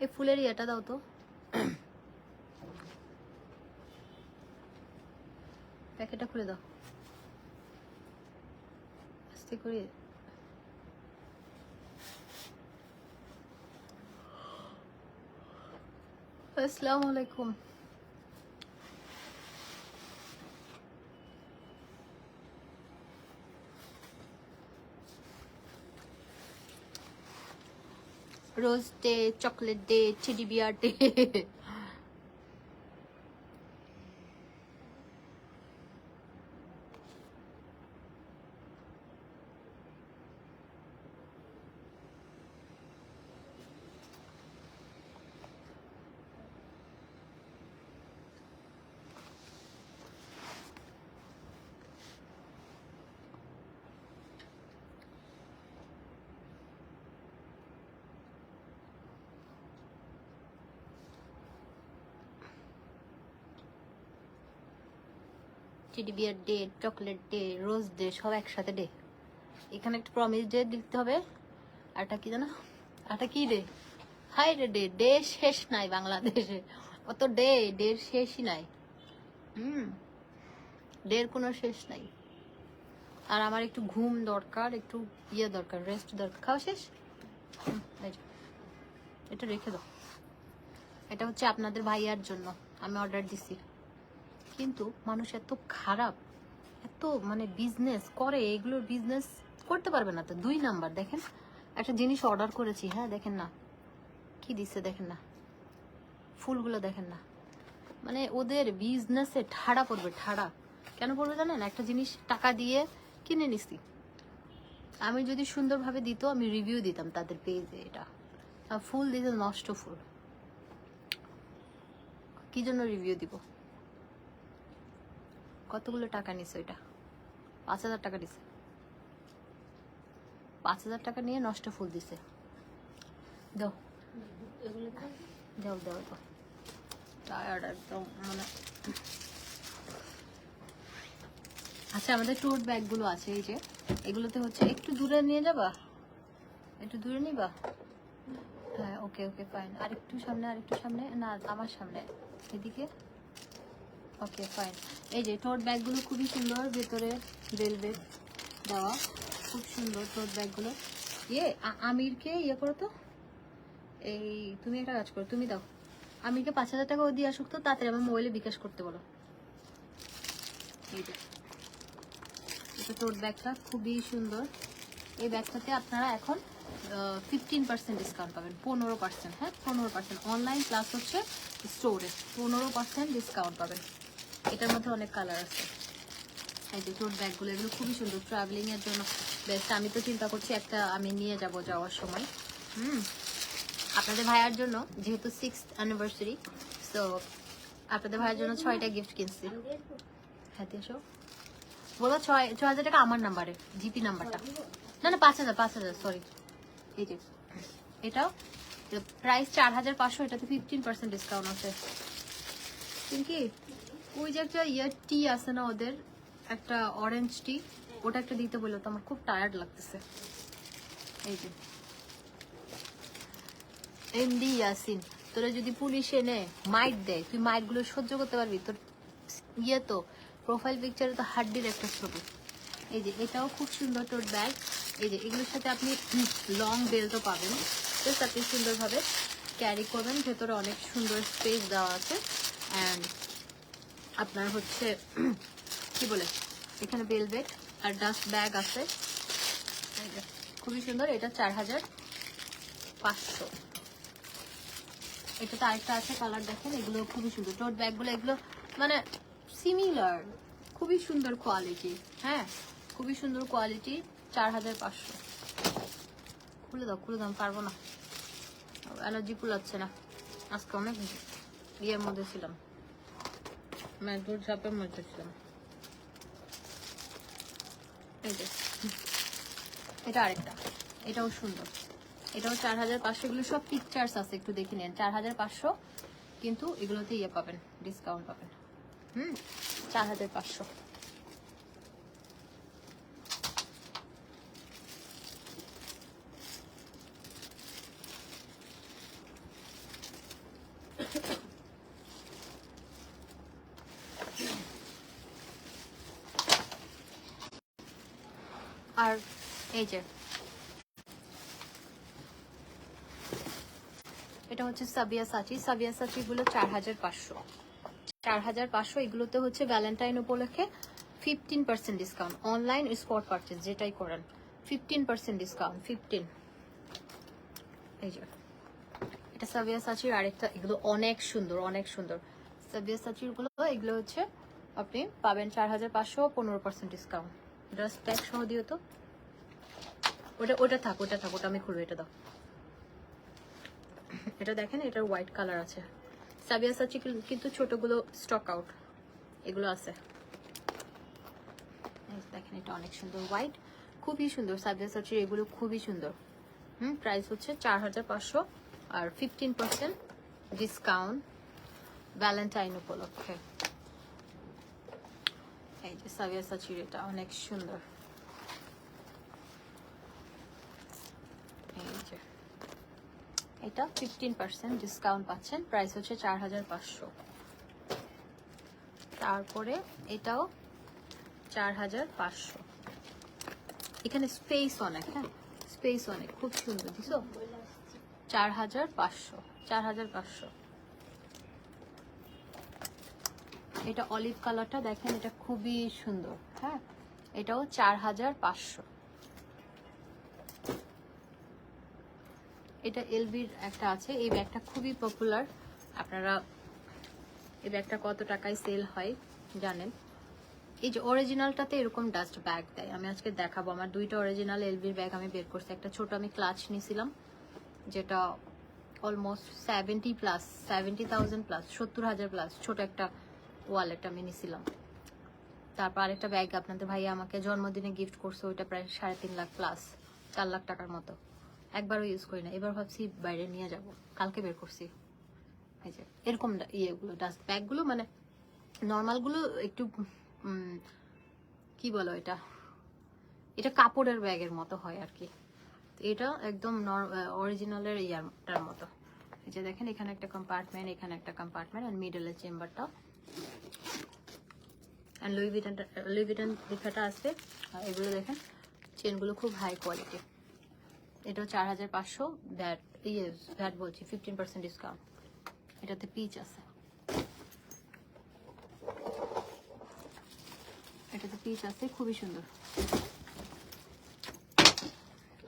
এই ফুলের ইয়েটা দাও তো, প্যাকেটটা খুলে দাও আস্তে করে। আসসালামু আলাইকুম। Rose day, chocolate day, teddy bear day. Teddy bear day, chocolate day, rose day, সব একসাথে ডে। এখানে একটা প্রমিস ডে লিখতে হবে। আরটা কি জানো, আরটা কি ডে? হাই রে ডে, ডে শেষ নাই বাংলাদেশে, অত ডে, ডের শেষই নাই। ডের কোনো শেষ নাই। আর আমার একটু ঘুম দরকার, একটু ইয়ে দরকার, রেস্ট দরকার। খাওয়া শেষ? এটা রেখে দাও। এটা হচ্ছে আপনাদের ভাইয়ার জন্য আমি অর্ডার দিছি। কিন্তু মানুষ এত খারাপ, এত মানে বিজনেস করে, এগুলোর বিজনেস করতে পারবে না তো। 2 নাম্বার। দেখেন একটা জিনিস অর্ডার করেছি, হ্যাঁ দেখেন না কি দিচ্ছে, দেখেন না ফুলগুলো, দেখেন না। মানে ওদের বিজনেসে ঠাড়া পড়বে, ঠাড়া। কেন পড়বে জানেন? একটা জিনিস টাকা দিয়ে কিনে নিছি, আমি যদি সুন্দরভাবে দিত আমি রিভিউ দিতাম তাদের পেজে। এটা ফুল দিতে নষ্ট ফুল, কি জন্য রিভিউ দিব? কতগুলো টাকা নিছে? ওইটা 5,000 টাকা দিছে। 5,000 টাকা নিয়ে নষ্ট ফুল দিছে। দাও দাও দাও দাও, টায়ার্ড একদম মানে। আচ্ছা আমাদের টোট ব্যাগগুলো আছে, এই যে এগুলোতে হচ্ছে একটু দূরে নিয়ে যাবা, একটু দূরে নিবা। হ্যাঁ ওকে ওকে ফাইন। আরেকটু সামনে, আরেকটু সামনে, না আমার সামনে, এদিকে। Okay fine. এই যে টোট ব্যাগগুলো খুবই সুন্দর, ভেতরে ভেলভেট দেওয়া, খুব সুন্দর টোট ব্যাগগুলো। আমিরকে ইয়ে করো তো, এই তুমি একটা কাজ করো, তুমি দাও আমিরকে 5,000 টাকা ও দিয়ে আসুক তো, তাড়াতাড়ি আমার মোবাইলে বিকাশ করতে বলো। এই যে এটা টোট ব্যাগটা খুবই সুন্দর। এই ব্যাগটাতে আপনারা এখন 15% ডিসকাউন্ট পাবেন, 15%। হ্যাঁ 15% অনলাইন প্লাস হচ্ছে স্টোরে 15% ডিসকাউন্ট পাবেন। এটার মধ্যে অনেক কালার আছে। এই যে টোট ব্যাগগুলো, এগুলো খুবই সুন্দর, ট্রাভেলিং এর জন্য বেস্ট। আমি তো চিন্তা করছি একটা আমি নিয়ে যাব যাওয়ার সময়। আপনাদের ভাইয়ার জন্য যেহেতু 6th অ্যানিভার্সারি, সো আপনাদের ভাইয়ার জন্য 6টা গিফট কিনছি। হ্যাঁ এসো বলো। 6,000 টাকা আমার নাম্বারে, জিপি নাম্বারটা। না না 5,000 সরি। এই যে এটাও প্রাইস 4,500, এটাতে 15% ডিসকাউন্ট আছে। কি ওই যে একটা ইয়ার টি আছে না ওদের, একটা অরেঞ্জ টি, ওটা একটা দিতে বললো তো, আমার খুব টায়ার্ড লাগতেছে। এই যে এমডি ইয়াসিন, তোরা যদি পুলিশ এনে মাইট দেয়, তুই মাইট গুলো সহ্য করতে পারবি? তোর ইয়ে তো প্রোফাইল পিকচারে তো হাড্ডির একটা ছবি। এই যে এটাও খুব সুন্দর টোট ব্যাগ। এই যে এগুলোর সাথে আপনি লং বেল্টও পাবেন, জাস্ট আপনি সুন্দরভাবে ক্যারি করবেন। ভেতরে অনেক সুন্দর স্পেস দেওয়া আছে। অ্যান্ড আপনার হচ্ছে কি বলে, এখানে ভেলভেট আর ডাস্ট ব্যাগ আছে। খুবই সুন্দর। এটা 4,500। এটাতে আরেকটা আছে কালার, দেখেন। এগুলো খুবই সুন্দর টোট ব্যাগগুলো, এগুলো মানে সিমিলার, খুবই সুন্দর কোয়ালিটি। হ্যাঁ খুবই সুন্দর কোয়ালিটি। 4,500। খুলে দাও, খুলে দাও, পারবো না, অ্যালার্জি কুলাচ্ছে না। আজকে অনেক ইয়ের মধ্যে ছিলাম, ম্যাগডোর চাপের মধ্যে ছিলাম। এই যে এটা আরেকটা, এটাও সুন্দর, এটাও 4,500। এগুলো সব পিকচার্স আছে, একটু দেখে নেন। 4,500, কিন্তু এগুলোতে ইয়ে পাবেন, ডিসকাউন্ট পাবেন। 4,500। আর এই যে এটা হচ্ছে সাবিয়াসাচি গুলো 4500, 4500। এগুলোতে হচ্ছে ভ্যালেন্টাইন উপলক্ষে 15% ডিসকাউন্ট, অনলাইন স্পট পারচেজ যেটাই করেন 15% ডিসকাউন্ট, 15। এই যে এটা সাবিয়াসাচির আরেকটা, এগুলো অনেক সুন্দর, অনেক সুন্দর সাবিয়াসাচির গুলো। এগুলো হচ্ছে আপনি পাবেন 4500, 15% ডিসকাউন্ট। এটা স্প্যাক সহ দিও তো, ওটা থাক, ওটা আমি খুলবো, এটা দাও। এটা দেখেন, এটার হোয়াইট কালার আছে। সাবিয়াসাচি কিন্তু ছোটগুলো স্টক আউট, এগুলো আছে। দেখেন এটা অনেক সুন্দর, হোয়াইট, খুবই সুন্দর সাবিয়াসাচির এগুলো, খুবই সুন্দর। প্রাইস হচ্ছে 4500 আর 15% ডিসকাউন্ট ভ্যালেন্টাইন উপলক্ষে। এই যে সাবিয়াসাচির এটা অনেক সুন্দর। এই যে এটা 15% ডিসকাউন্ট পাচ্ছেন, প্রাইস হচ্ছে 4500। তারপরে এটাও 4500। এখানে স্পেস অনেক, হ্যাঁ স্পেস অনেক, খুব সুন্দর দিছো। 4500, 4500। এটা অলিভ কালারটা দেখেন, এটা খুবই সুন্দর, হ্যাঁ এটাও 4500। এটা এলবির একটা আছে, এই ব্যাগটা খুবই পপুলার। আপনারা এই ব্যাগটা কত টাকায় সেল হয় জানেন। এই যে অরিজিনালটাতে এরকম ডাস্ট ব্যাগ দেয়, আমি আজকে দেখাবো। আমার দুইটা অরিজিনাল এলবির ব্যাগ আমি বের করছি। একটা ছোট আমি ক্লাচ নিয়েছিলাম, যেটা অলমোস্ট 70,000 প্লাস, 70,000 প্লাস, ছোট একটা ওয়ালেট আমি নিয়েছিলাম। তারপর আরেকটা ব্যাগ আপনাদের ভাইয়া আমাকে জন্মদিনে গিফট করছে, ওইটা প্রায় 3.5 লাখ প্লাস, 4 লাখ টাকার মতো। একবারও ইউজ করি না, এবার ভাবছি বাইরে নিয়ে যাব, কালকে বের করছি। এই যে এরকম ইয়েগুলো ডাস্ট ব্যাগগুলো, মানে নর্মালগুলো একটু কি বলো, এটা কাপড়ের ব্যাগের মতো হয় আর কি। এটা একদম অরিজিনালের ইয়ারটার মতো। এই যে দেখেন, এখানে একটা কম্পার্টমেন্ট, এখানে একটা কম্পার্টমেন্ট, আর মিডলের চেম্বারটা, আর লুই ভিটন লেখাটা আছে। আর এগুলো দেখেন, চেনগুলো খুব হাই কোয়ালিটি। এটাও 4500, ভ্যাট বলছি 15% ডিসকাউন্ট। এটাতে পিচ আছে, এটাতে পিচ আছে, খুবই সুন্দর।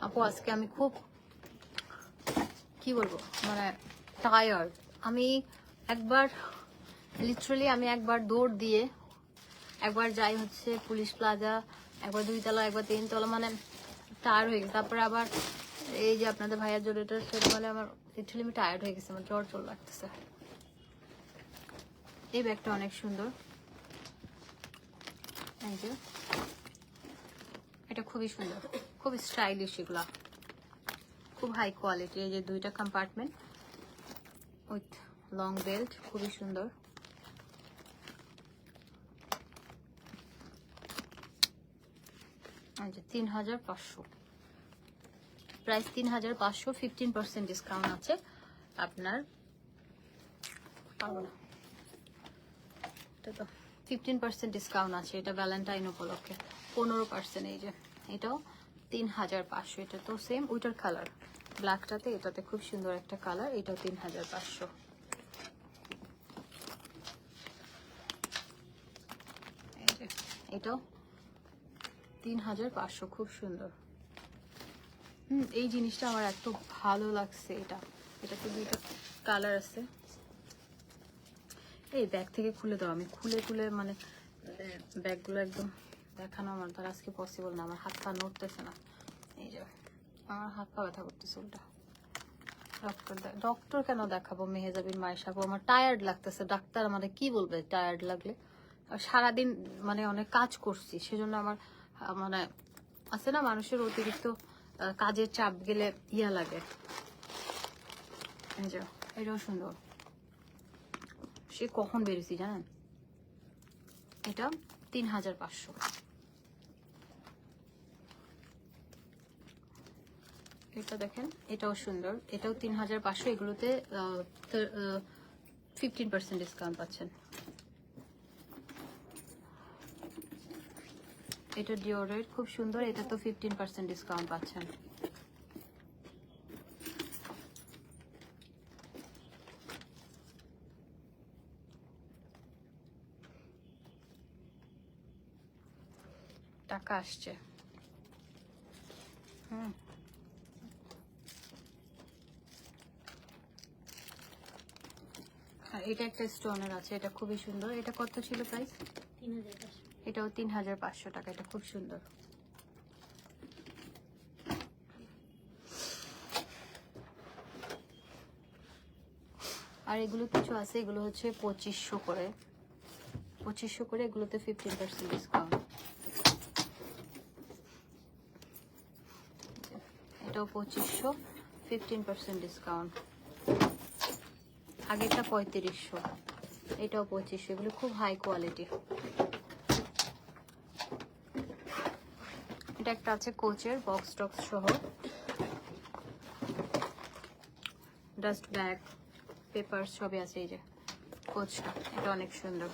আপু আজকে আমি খুব কি বলবো, মানে টায়ার্ড। আমি একবার দৌড় দিয়ে একবার যাই হচ্ছে পুলিশ প্লাজা, একবার 2 তলা, একবার 3 তলা, মানে টায়ার্ড হয়ে গেছে। তারপরে আবার এই যে আপনাদের ভাইয়ার জোরেটা সেটা, মানে আমার লিটারালি আমি টায়ার্ড হয়ে গেছে, আমার জ্বর লাগতেছে। এই ব্যাগটা অনেক সুন্দর, এই যে এটা খুবই সুন্দর, খুব স্টাইলিশ, এগুলা খুব হাই কোয়ালিটি। এই যে 2টা কম্পার্টমেন্ট উইথ লং বেল্ট, খুবই সুন্দর। এই যে 3500, প্রাইস 3500, 15% ডিসকাউন্ট আছে আপনার। এটা তো 15% ডিসকাউন্ট আছে, এটা ভ্যালেন্টাইন উপলক্ষে 15%। এই যে এটাও 3500, এটা তো সেম ওইটার কালার ব্ল্যাকটাতে, এটাতে খুব সুন্দর একটা কালার, এটাও 3500। এই যে এটাও 3500, খুব সুন্দর। এই জিনিসটা আমার এত ভালো লাগছে। এটাতে 2টা কালার আছে। এই ব্যাগ থেকে খুলে দাও, আমি খুলে মানে ব্যাগগুলো একদম দেখানো আমার দ্বারা আজকে পসিবল না, আমার হাত পা নড়তেছে না। এই যে আমার হাত পা ব্যথা করতেছে উল্টা। ডক্টর কেন দেখাবো, মেহেজাবিন মায়ের সাথে আমার টায়ার্ড লাগতেছে। ডাক্তার আমাদের কি বলবে টায়ার্ড লাগলে? সারাদিন মানে অনেক কাজ করছি, সেজন্য আমার মানে আছে না, মানুষের অতিরিক্ত কাজের চাপ গেলে ইয়া লাগে। এই যে এটাও সুন্দর, সে কখন বেরিয়েছি জানেন। এটা 3500। এটা দেখেন, এটাও সুন্দর, এটাও 3500। এগুলোতে 15% ডিসকাউন্ট পাচ্ছেন। এটা ডিওরের খুব সুন্দর, এটা তো 15% ডিসকাউন্ট পাচ্ছেন। টাকা আসছে। আর এটা একটা স্টোনের আছে, এটা খুবই সুন্দর। এটা কত ছিল প্রাইস? 3500। এটাও 3500 টাকা। এটা খুব সুন্দর। আর এগুলো কিছু আছে, এগুলো হচ্ছে 2500 করে, 2500 করে। এগুলোতে 15% ডিসকাউন্ট। এটাও 2500, 15% ডিসকাউন্ট। আগেরটা 3500, এটাও 2500। এগুলো খুব হাই কোয়ালিটি। এটা একটা আছে কোচের, বক্স টক্স সহ, ডাস্ট ব্যাগ, পেপার সবই আছে। এই যে কোচটা, এটা অনেক সুন্দর।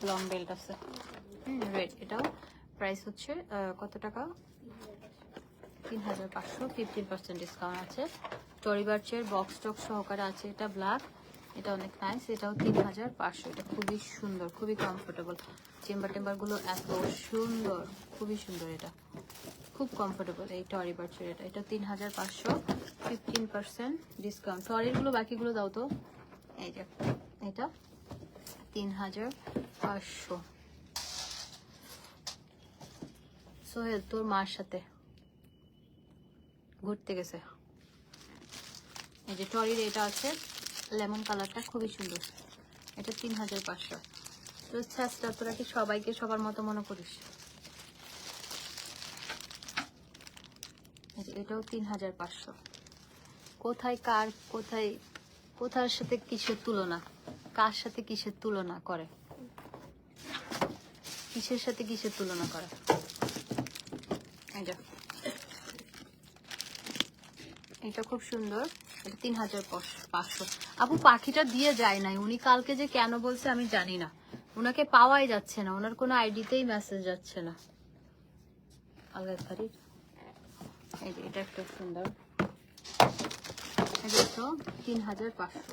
লং বেল্ট আছে, রেড। এটাও প্রাইস হচ্ছে কত টাকা? 3500, 15% ডিসকাউন্ট আছে। টরি বার্চের বক্স টক সহকারে আছে। এটা ব্ল্যাক, এটা অনেক নাইস। এটাও 3500। এটা খুবই সুন্দর, খুবই কমফোর্টেবল। চেম্বার টেম্বারগুলো এত সুন্দর, খুবই সুন্দর। এটা খুব কমফোর্টেবল। এই টরি বার্চের এটা 3500, 15% ডিসকাউন্ট। টরিগুলো বাকিগুলো দাও তো। এই যে এটা 3500। সোহেল তোর মার সাথে ঘুরতে গেছে। এই যে টরির এটা আছে, লেমন কালারটা খুবই সুন্দর। এটা 3500। তো চেষ্টা তোরা কি সবাইকে সবার মতো মনে করিস? এটাও 3500। কোথায় কার, কোথার সাথে কিসের তুলনা, কার সাথে কিসের তুলনা করে, কিসের সাথে কিসের তুলনা করে? এটা খুব সুন্দর। এটা 3500। আপু পাখিটা দিয়ে যায় নাই, উনি কালকে যে কেন বলছে আমি জানি না। ওনাকে পাওয়াই যাচ্ছে না, ওনার কোনো আইডিতেই মেসেজ যাচ্ছে না। এই যে এটা একটা সুন্দর, এটা তো 3500।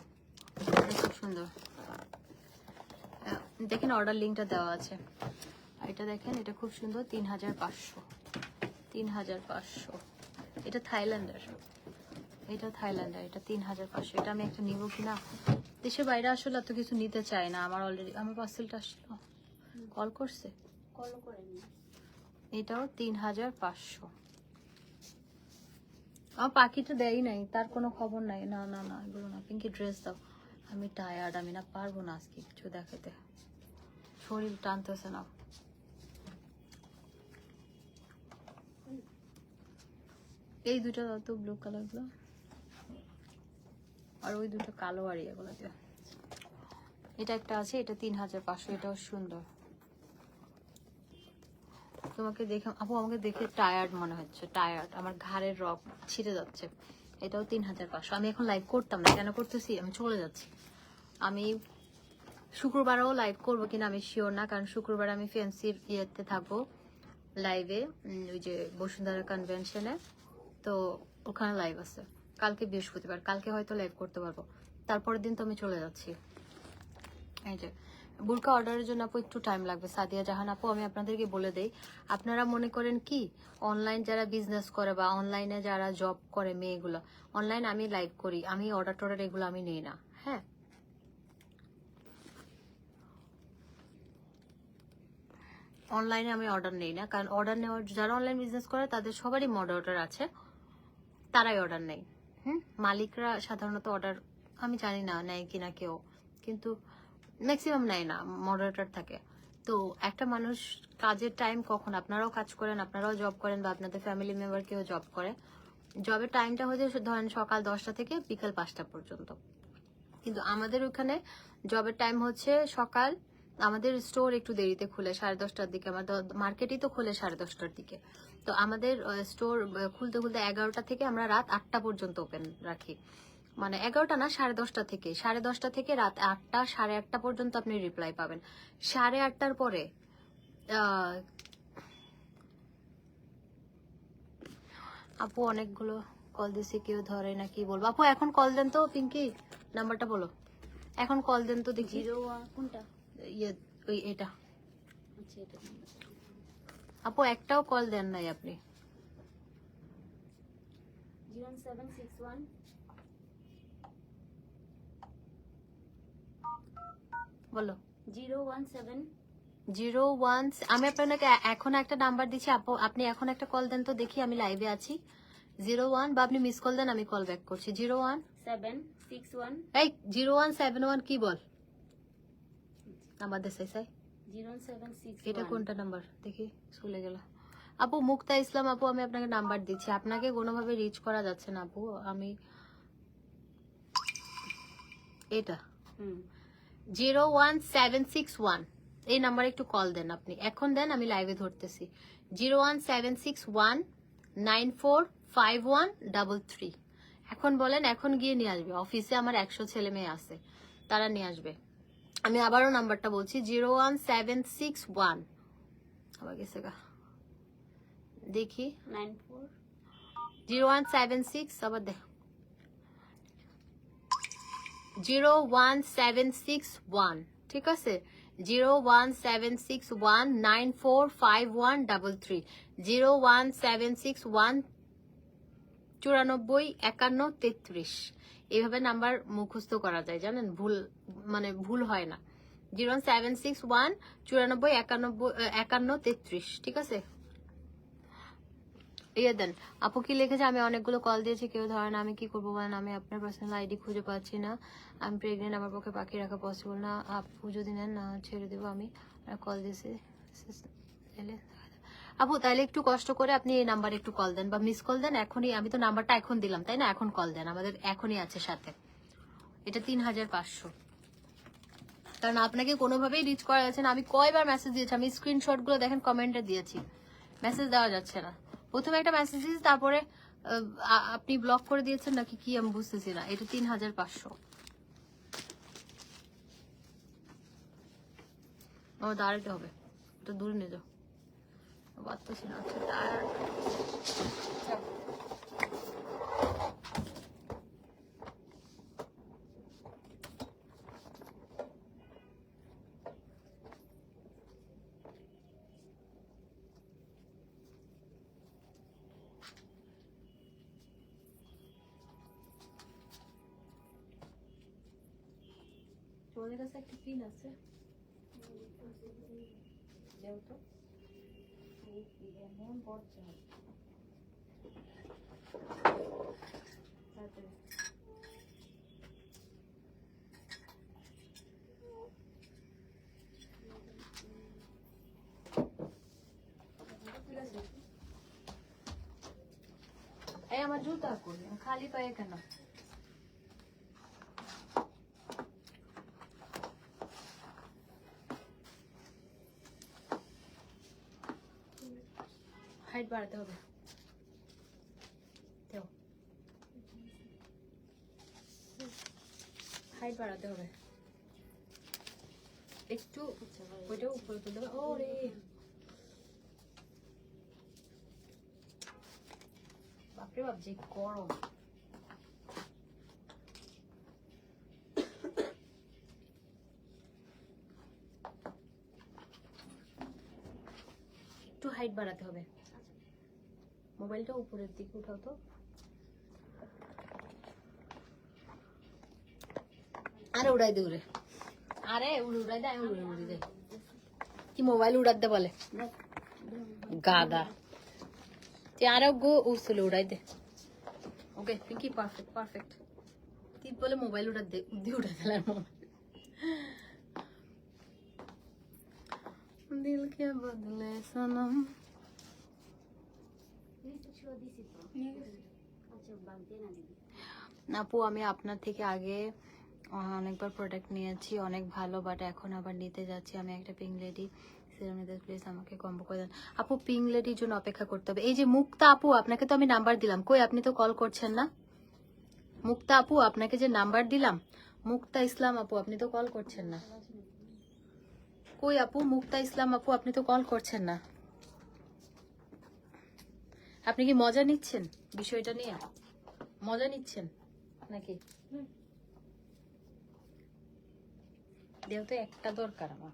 এটা খুব সুন্দর। দেখেন অর্ডার লিঙ্কটা দেওয়া আছে। এটা দেখেন, এটা খুব সুন্দর। 3500, 3500। এটা থাইল্যান্ডের, এটা থাইল্যান্ডের। এটা 3500। এটা আমি একটা নিব কিনা, দেশের বাইরে আসলে এত কিছু নিতে চাই না। আমার অলরেডি আমার পার্সেলটা আসলো, কল করছে, কল করে নি। এটাও 3500। আমার পাখিটা দেয় নাই, তার কোনো খবর নাই। না না না, এগুলো না। পিঙ্কি ড্রেস দাও। আমি টায়ার্ড, আমি না পারবো না আজকে কিছু দেখাতে, শরীর টানতেছে না। এই দুটো দাও তো, ব্লু কালারগুলো। আর ওই দুটো কালো আর এগুলো দিয়ে। এটা একটা আছে, এটা 3500। এটাও সুন্দর। তোমাকে দেখে আপু, আমাকে দেখে টায়ার্ড মনে হচ্ছে, টায়ার্ড। আমার ঘাড়ের রক ছিঁড়ে যাচ্ছে। এটাও 3500। আমি এখন লাইভ করতাম না, কেন করতেছি? আমি চলে যাচ্ছি। আমি শুক্রবারও লাইভ করবো কিনা আমি শিওর না, কারণ শুক্রবার আমি ফ্যান্সির ইয়েতে থাকবো লাইভে, ওই যে বসুন্ধরা কনভেনশনে। তো ওখানে লাইভ আছে কালকে বৃহস্পতিবার, কালকে হয়তো লাইভ করতে পারবো। তারপরের দিন তো আমি চলে যাচ্ছি। এই যে বুরকা অর্ডারের জন্য আপু একটু টাইম লাগবে। সাদিয়া জাহান আপু, আমি আপনাদেরকে বলে দেই, আপনারা মনে করেন কি অনলাইন যারা বিজনেস করে বা অনলাইনে যারা জব করে মেয়েগুলো, অনলাইন আমি লাইভ করি, আমি অর্ডার টর্ডার এগুলো আমি নেই না। হ্যাঁ, অনলাইনে আমি অর্ডার নেই না, কারণ অর্ডার নেওয়ার যারা অনলাইন বিজনেস করে তাদের সবারই মডারেটর আছে, তারাই অর্ডার নেয়। মালিকরা সাধারণত অর্ডার আমি জানি না নেয় কিনা কেউ, কিন্তু ম্যাক্সিমাম নেয় না, মডারেটর থাকে। তো একটা মানুষ কাজের টাইম কখন, আপনারাও কাজ করেন, আপনারাও জব করেন, বা আপনাদের ফ্যামিলি মেম্বার কেউ জব করে, জবের টাইমটা হচ্ছে ধরেন সকাল 10টা থেকে বিকাল 5টা পর্যন্ত। কিন্তু আমাদের ওখানে জবের টাইম হচ্ছে সকাল, আমাদের স্টোর একটু দেরিতে খুলে 10:30টার দিকে, আমাদের মার্কেটই তো খুলে 10:30টার দিকে। তো আমাদের স্টোর খুলতে খুলতে 11টা থেকে আমরা রাত 8টা পর্যন্ত ওপেন রাখি। মানে 11টা না, 10:30 থেকে, 10:30 থেকে রাত 8টা 8:30 পর্যন্ত আপনি রিপ্লাই পাবেন। 8:30টার পরে আপু অনেকগুলো কল দিছি, কেউ ধরে না, কি বলবো। আপু এখন কল দেন তো, পিঙ্কি নাম্বারটা বলো, এখন কল দেন তো দেখি। 01 কোনটা? ইয়ে ওই এটা। আচ্ছা এটা আপু একটাও কল দেন নাই আপনি। 0761 বলো। 017 01, আমি আপনাকে এখন একটা নাম্বার দিচ্ছি আপু, আপনি এখন একটা কল দেন তো দেখি, আমি লাইভে আছি। 01, বা আপনি মিস কল দেন, আমি কল ব্যাক করছি। 761 এই 0171 কি বল নাম্বার দে সাই 0761 এটা কোনটা নাম্বার দেখি, চলে গেল। আপু মুক্তা ইসলাম আপু, আমি আপনাকে নাম্বার দিচ্ছি, আপনাকে কোনোভাবে রিচ করা যাচ্ছে না আপু। আমি এটা 01761 এই নাম্বারে একটু কল দেন আপনি, এখন দেন, আমি লাইভে ধরতেছি। 01761945133। এখন বলেন, এখন গিয়ে নিয়ে আসবে। অফিসে আমার 100 ছেলে মেয়ে আছে, তারা নিয়ে আসবে। আমি আবারও নাম্বারটা বলছি, 01761 আবার গেছে গা, দেখি 94 0176 আবার দেখ 01761, ঠিক আছে। 01761945133, 01761 945133। এইভাবে নাম্বার মুখস্থ করা যায়, জানেন, ভুল মানে ভুল হয় না। 01761 945133, ঠিক আছে। ইয়ে দেন। আপু কি লিখেছে, আমি অনেকগুলো কল দিয়েছি, কেউ ধরে না, আমি কি করবো বলেন। আমি আপনার পার্সোনাল আইডি খুঁজে পাচ্ছি না, আমি প্রেগনেন্ট, আমার পক্ষে পাখি রাখা পসিবল না। আপু যদি নেন না ছেড়ে দেবো। আমি কল দিয়েছি আপু, তাহলে একটু কষ্ট করে আপনি এই নাম্বারে একটু কল দেন বা মিস কল দেন এখনই। আমি তো নাম্বারটা এখন দিলাম, তাই না, এখন কল দেন, আমাদের এখনই আছে সাথে। এটা 3500, কারণ আপনাকে কোনোভাবেই রিচ করা যাচ্ছে না। আমি কয়বার মেসেজ দিয়েছি, আমি স্ক্রিনশট গুলো দেখেন, কমেন্টে দিয়েছি, মেসেজ দেওয়া যাচ্ছে না। প্রথমে একটা মেসেজ দিয়েছি, তারপরে আপনি ব্লক করে দিয়েছেন নাকি কি আমি বুঝতেছি না। এটা 3500। আমার দাঁড়াতে হবে, তো দূরে নিয়ে যাও, পারতেছি না। আচ্ছা টায়ার্ড। তোমাদের কাছে একটা পিন আছে, যেহেতু এমন বর্ষা তাড়াতাড়ি। এই আমার জুতা করি, খালি পায়ে কেন? হাইট বাড়াতে হবে, হাইট বাড়াতে হবে একটু, ওইটাও উপরে তুলতে হবে। ওরে বাপরে বাপ, যে গরম। একটু হাইট বাড়াতে হবে। মোবাইলটা উপরের দিকে উঠাও তো। আরে উড়াই দে, উড়ে, আরে উড়াই দে, আমি উড়ে দে। কি মোবাইল উড়াতে দে বলে গাদা, তুই আরো গো উড়ছিল, উড়াই দে। ওকে পিঙ্কি, পারফেক্ট পারফেক্ট। তুই বলে মোবাইল উড়াতে দে, উদ্দি উঠে ফেলার মোবাইল। দিল কে বদলে সনম। আপু আমি আপনার থেকে আগে অনেকবার প্রোডাক্ট নিয়েছি, অনেক ভালো, বাট এখন আবার নিতে যাচ্ছি। আমি একটা পিঙ্ক লেডি সিরাম, প্লিজ আমাকে কম্বো করে দেন। আপু পিঙ্ক লেডির জন্য অপেক্ষা করতে হবে। এই যে মুক্তা আপু, আপনাকে তো আমি নাম্বার দিলাম, কই আপনি তো কল করছেন না। মুক্তা আপু আপনাকে যে নাম্বার দিলাম, মুক্তা ইসলাম আপু আপনি তো কল করছেন না। কই আপু মুক্তা ইসলাম আপু আপনি তো কল করছেন না। আপনি কি মজা নিচ্ছেন বিষয়টা নিয়ে? মজা নিচ্ছেন নাকি? যেহেতু একটা দরকার আমার।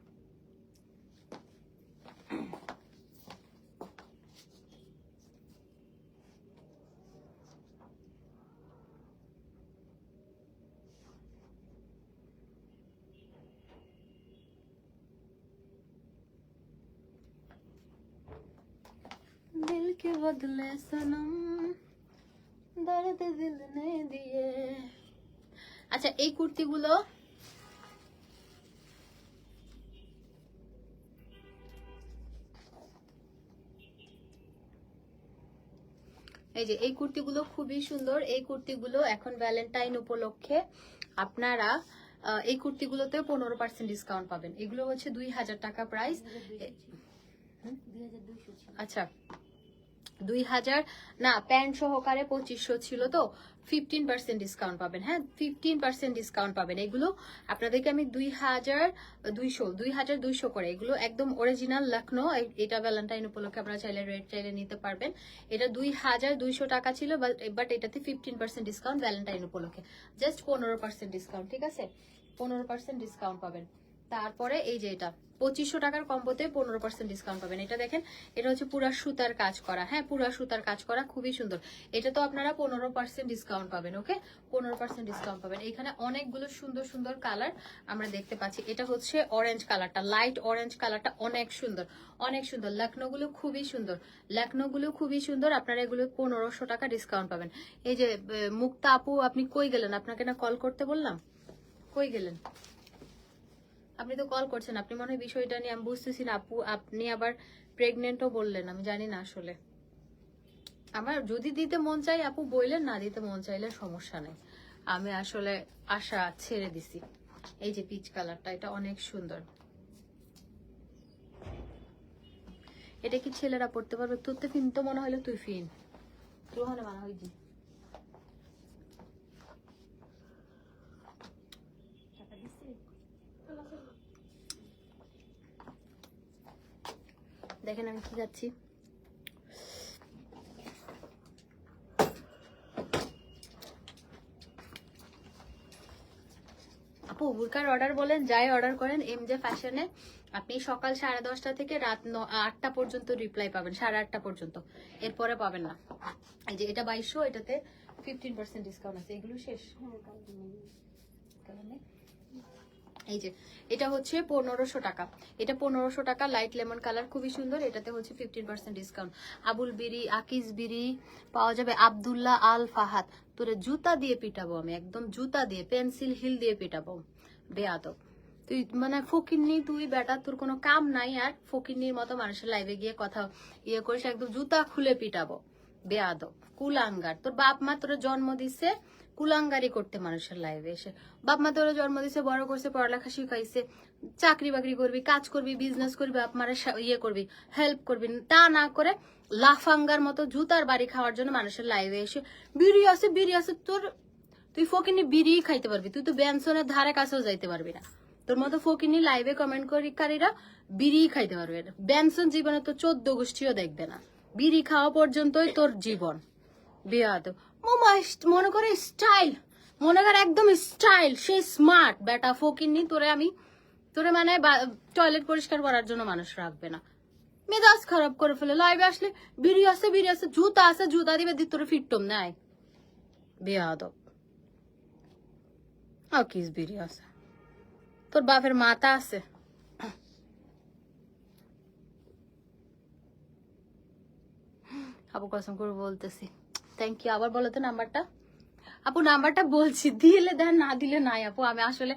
दिल के बदले सनम दर्द दिल ने दिए। আচ্ছা এই কুর্তিগুলো এই যে এই কুর্তিগুলো খুবই সুন্দর। এই কুর্তিগুলো এখন ভ্যালেন্টাইন উপলক্ষে আপনারা এই কুর্তিগুলোতে 15% ডিসকাউন্ট পাবেন। এগুলো হচ্ছে 2000 টাকা প্রাইস। 2200 ছিল। আচ্ছা 2000 না, প্যান্ট সহকারে 2500 ছিল তো 15% ডিসকাউন্ট পাবেন। হ্যাঁ 15% ডিসকাউন্ট পাবেন। এগুলো আপনাদেরকে আমি 2200 করে, এগুলো একদম অরিজিনাল লখনৌ। এটা ভ্যালেন্টাইন উপলক্ষে আপনারা চাইলে রেট চাইলে নিতে পারবেন। এটা 2200 টাকা ছিল, বাট এটাতে 15% ডিসকাউন্ট ভ্যালেন্টাইন উপলক্ষে, জাস্ট 15% ডিসকাউন্ট। ঠিক আছে 15% ডিসকাউন্ট পাবেন। তারপরে এই যে এটা 2500 টাকার কম্বোতে 15% ডিসকাউন্ট পাবেন। এটা দেখেন, এটা হচ্ছে পুরা সুতার কাজ করা। হ্যাঁ পুরা সুতার কাজ করা, খুবই সুন্দর। এটা তো আপনারা 15% ডিসকাউন্ট পাবেন। ওকে 15% ডিসকাউন্ট পাবেন। এখানে অনেকগুলো সুন্দর সুন্দর কালার আমরা দেখতে পাচ্ছি। এটা হচ্ছে অরেঞ্জ কালারটা, লাইট অরেঞ্জ কালারটা অনেক সুন্দর, অনেক সুন্দর। লখনৌ গুলো খুবই সুন্দর, লখনৌ গুলো খুবই সুন্দর। আপনারা এগুলো 1500 টাকা ডিসকাউন্ট পাবেন। এই যে মুক্তা আপু আপনি কই গেলেন? আপনাকে না কল করতে বললাম, কই গেলেন? আপনি তো কল করছেন, আপনি মনে হয় বিষয়টা নিয়ে, আমি বুঝতেছি না আপু। আপনি আবার প্রেগনেন্টও বললেন, আমি জানি না আসলে। আমার যদি দিতে মন চাই আপু বললেন, না দিতে মন চাইলে সমস্যা নেই, আমি আসলে আশা ছেড়ে দিছি। এই যে পিচ কালারটা, এটা অনেক সুন্দর। এটা কি ছেলেরা পড়তে পারবে? তোর তো ফিন তো মনে হলো, তুই ফিন রোহানে মানা হই জি। টাকা দিছে? দেখেন আমি কি যাচ্ছি। আপু বুরকার অর্ডার বলেন, যাই অর্ডার করেন এমজে ফ্যাশনে আপনি সকাল 10:30 থেকে রাত 8টা পর্যন্ত রিপ্লাই পাবেন, 8:30 পর্যন্ত, এরপরে পাবেন না। এই যে এটা 2200, এটাতে 15% ডিসকাউন্ট আছে। এগুলো শেষ। এই যে এটা হচ্ছে 1500 টাকা, এটা 1500 টাকা, লাইট লেমন কালার, খুবই সুন্দর। এটাতে হচ্ছে 15% ডিসকাউন্ট। আবুল বিরি, আকিস বিরি পাওয়া যাবে। আব্দুল্লাহ আল ফাহাদ, তোরে জুতা দিয়ে পিটাবো আমি, একদম জুতা দিয়ে, পেন্সিল হিল দিয়ে পিটাবো। বেয়াদব তুই, মানে ফকিন্নি তুই বেটা, তোর কোনো কাম নাই আর ফকিন্নির মতো মানুষের লাইভে গিয়ে কথা ইয়ে করিস, একদম জুতা খুলে পিটাবো। বেয়াদব কুলাঙ্গার, তোর বাপ মা তোর জন্ম দিছে কুলাঙ্গারি করতে মানুষের লাইভে এসে। বাপ মা তোর জন্ম দিছে, বড় করছে, পড়ালেখা শিখাইছে, চাকরি বাকরি করবি, কাজ করবি, বিজনেস করবি, বাপ মারে ইয়ে করবি, হেল্প করবি, তা না করে লাফাঙ্গার মতো জুতার বাড়ি খাওয়ার জন্য মানুষের লাইভে এসে বিড়ি আছে তোর, তুই ফকিনি বিড়ি খাইতে পারবি, তুই তো বেনসনের ধারে কাছেও যাইতে পারবি না। তোর মতো ফকিনি লাইভে কমেন্ট করিকারীরা বিড়ি খাইতে পারবে না। বেনসন জীবনে তো 14 গোষ্ঠীও দেখবে না, বিড়ি খাওয়া পর্যন্তই তোর জীবন। বিয়াদ মনে করে স্টাইল, মনে কর একদম স্টাইল, সে স্মার্ট বেটা ফকিনি। তোরে মানে টয়লেট পরিষ্কার করার জন্য মানুষ রাখবে না। মেজাজ খারাপ করে ফেলে লাইভে আসলে, বিড়ি আছে জুতা আছে, জুতা দিবে দি তোরে ফিটটম নাই। বেয়াদব কিস বিড়ি আছে, তোর বাপের মাথা আছে। আপু কসম করে বলতেছি, থ্যাংক ইউ। আবার বলো তো নাম্বারটা। আপু নাম্বারটা বলছি, দিলে দেন, না দিলে নাই। আপু আমি আসলে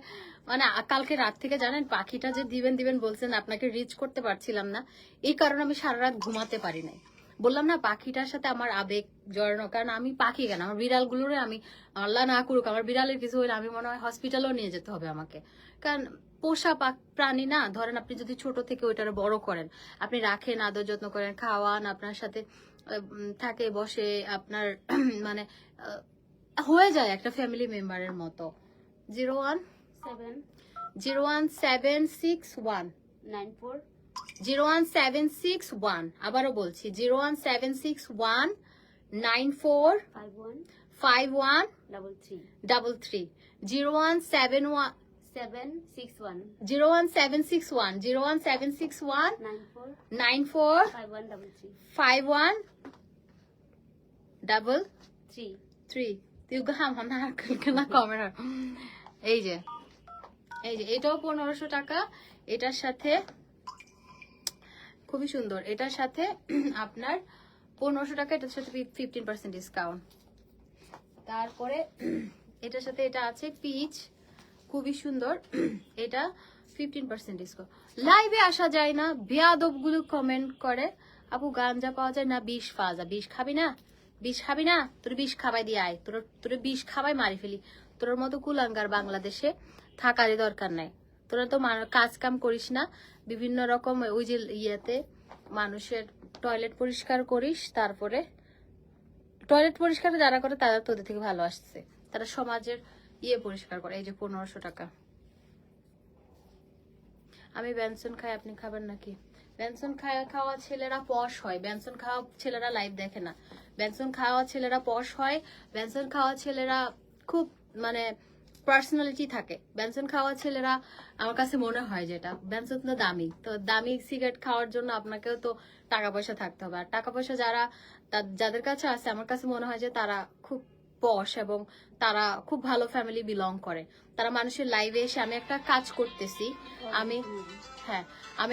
মানে কালকে রাত থেকে জানেন পাখিটা যে দিবেন বলছেন, আপনাকে রিচ করতে পারছিলাম না, এই কারণে আমি সারা রাত ঘুমাতে পারি নাই। বললাম না পাখিটার সাথে আমার আবেগ জড়ানো, কারণ আমি পাখি কেন, আমার বিড়ালগুলোরে আমি, আল্লাহ না করুক আমার বিড়ালের কিছু হইলে আমি মনে হয় হসপিটালও নিয়ে যেতে হবে আমাকে। কারণ পোষা প্রাণী না, ধরেন আপনি যদি ছোট থেকে ওইটারে বড় করেন, আপনি রাখেন, আদর যত্ন করেন, খাওয়ান, আপনার সাথে থাকে, বসে, আপনার মানে হয়ে যায় একটা ফ্যামিলি মেম্বারের মতো। 01 01761 94 01761, আবারও বলছি 01761 94 51 51 33 0171 761 01761 01761 94 94 51 51 3 3 তুই গাম না কেনা কমে না। এই যে এটাও 1500 টাকা। এটার সাথে খুবই সুন্দর, এটার সাথে আপনার 1500 টাকা, এটার সাথে 15% ডিসকাউন্ট। তারপরে এটার সাথে এটা আছে পিচ, খুবই সুন্দর, এটা 15% ডিসকাউন্ট। লাইভে আসা যায় না, বেয়াদব গুলো কমেন্ট করে আপু গাঞ্জা পাওয়া যায় না, বিষ পাওয়া যায়, বিষ খাবি না, বিষ খাবি না, তোর বিষ খাবাই দিয়ে আয়, তোর বিষ খাবাই মারি ফেলি। তোর মতো কুলাঙ্গার বাংলাদেশে থাকারই দরকার নাই। তোরা তো কাজ কাম করিস না, বিভিন্ন রকম ওই যে ইয়েতে মানুষের টয়লেট পরিষ্কার করিস, তারপরে টয়লেট পরিষ্কার যারা করে তারা তোদের থেকে ভালো আসছে, তারা সমাজের পরিষ্কার করে। এই যে 1500 টাকা। আমি বেনসন খাই, আপনি খাবেন নাকি? বেনসন খাওয়া ছেলেরা পশ হয়, বেনসন খাওয়া ছেলেরা লাইভ দেখে না। বেনসন খাওয়া ছেলেরা পশ হয়, বেনসন খাওয়া ছেলেরা খুব মানে পার্সোনালিটি থাকে। বেনসন খাওয়া ছেলেরা আমার কাছে মনে হয় যেটা বেনসন তো দামি, তো দামি সিগারেট খাওয়ার জন্য আপনাকেও তো টাকা পয়সা থাকতে হবে। আর টাকা পয়সা যাদের কাছে আছে, আমার কাছে মনে হয় যে তারা খুব পশ এবং তারা খুব ভালো ফ্যামিলি বিলং করে। তারা মানুষের লাইভে এসে আমি একটা কাজ করতেছি, আমি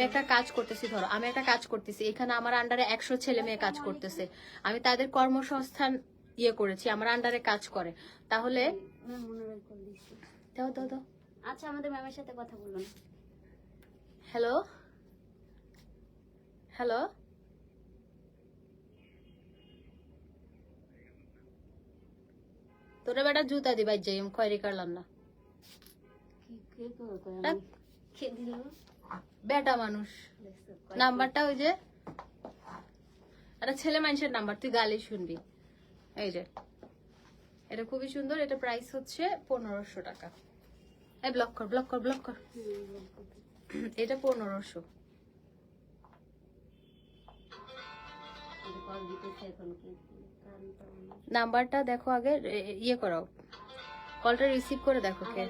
একটা কাজ করতেছি, ধরো আমি একটা কাজ করতেছি, এখানে আমার আন্ডারে 100 ছেলে মেয়ে কাজ করতেছে, আমি তাদের কর্মসংস্থান করেছি, আমার আন্ডারে কাজ করে। তাহলে দাও আচ্ছা, আমাদের ম্যামের সাথে কথা বলুন। হ্যালো হ্যালো, তোরা বেটা জুতা দিবাই যাই, আমি খয়রি করলাম না। কে দিল? বেটা মানুষ নাম্বারটা, ওই যে একটা ছেলে মানুষের নাম্বার, তুই গালি শুনবি। এই যে এটা খুবই সুন্দর, এটা প্রাইস হচ্ছে 1500 টাকা। এই ব্লক কর ব্লক কর ব্লক কর, এটা 1500। নাম্বারটা দেখো আগে, করো, কলটা রিসিভ করে দেখো কে।